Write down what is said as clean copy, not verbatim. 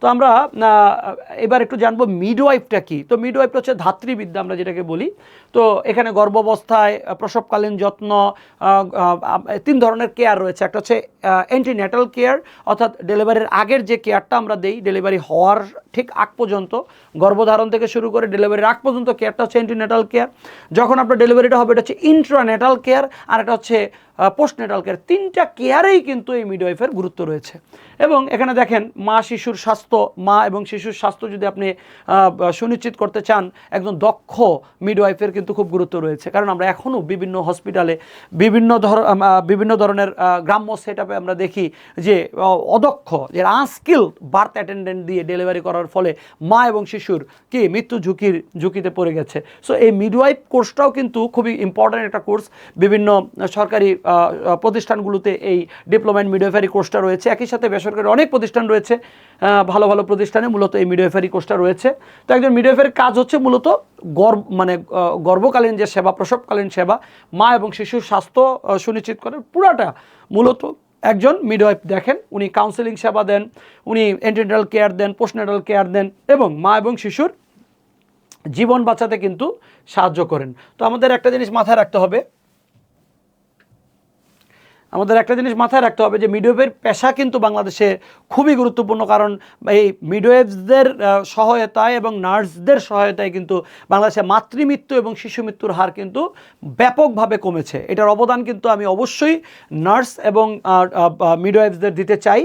তো আমরা এবার একটু জানবো মিডওয়াইফটা কি। তো মিডওয়াইফটা হচ্ছে ধাত্রীবিদ্যা আমরা যেটাকে বলি। তো এখানে গর্ভাবস্থায় প্রসবকালীন যত্ন, 3 ধরনের কেয়ার রয়েছে। একটা হচ্ছে অ্যান্টিন্যাটাল কেয়ার, অর্থাৎ ডেলিভারির আগের যে কেয়ারটা আমরা দেই ডেলিভারি হওয়ার ঠিক আগ পর্যন্ত, গর্ভধারণ থেকে শুরু করে ডেলিভারির আগ পর্যন্ত কেয়ারটা হচ্ছে অ্যান্টিন্যাটাল কেয়ার। যখন আপনার ডেলিভারিটা হবে এটা হচ্ছে ইন্ট্রান্যাটাল কেয়ার, আর এটা হচ্ছে পোস্টন্যাটাল কেয়ার। 3টা কেয়ারেই কিন্তু এই মিডওয়াইফের গুরুত্ব রয়েছে। এবং এখানে দেখেন মা শিশুর স্বাস্থ্য, মা এবং শিশুর স্বাস্থ্য যদি আপনি সুনিশ্চিত করতে চান, একজন দক্ষ মিডওয়াইফের কিন্তু খুব গুরুত্ব রয়েছে। কারণ আমরা এখনও বিভিন্ন হসপিটালে বিভিন্ন ধরনের গ্রাম্য সেট আপে আমরা দেখি যে অদক্ষ, যে আনস্কিল বার্থ অ্যাটেন্ডেন্ট দিয়ে ডেলিভারি করার ফলে মা এবং শিশুর কি মৃত্যু ঝুঁকিতে পড়ে গেছে। সো এই মিডওয়াইফ কোর্সটাও কিন্তু খুবই ইম্পর্ট্যান্ট একটা কোর্স। বিভিন্ন সরকারি প্রতিষ্ঠানগুলোতে এই ডিপ্লোমা ইন মিডওয়াইফারি কোর্সটা রয়েছে। একই সাথে বেসরকারি অনেক প্রতিষ্ঠান রয়েছে, ভালো ভালো প্রতিষ্ঠানে মূলত এই মিডওয়াইফারি কোর্সটা রয়েছে। তো একজন মিডওয়াইফারির কাজ হচ্ছে মূলত গর্ভকালীন যে সেবা, প্রসবকালীন সেবা, মা এবং শিশুর স্বাস্থ্য সুনিশ্চিত করার পুরাটা মূলত একজন মিডওয়াইফ দেখেন। উনি কাউন্সেলিং সেবা দেন, উনি অ্যান্টিন্যাটাল কেয়ার দেন, পোস্টন্যাটাল কেয়ার দেন এবং মা এবং শিশুর জীবন বাঁচাতে কিন্তু সাহায্য করেন। তো আমাদের একটা জিনিস মাথায় রাখতে হবে, যে মিডওয়াইফের পেশা কিন্তু বাংলাদেশে খুবই গুরুত্বপূর্ণ। কারণ এই মিডওয়াইফদের সহায়তায় এবং নার্সদের সহায়তায় কিন্তু বাংলাদেশে মাতৃমৃত্যু এবং শিশু মৃত্যুর হার কিন্তু ব্যাপকভাবে কমেছে। এটার অবদান কিন্তু আমি অবশ্যই নার্স এবং মিডওয়াইফদের দিতে চাই।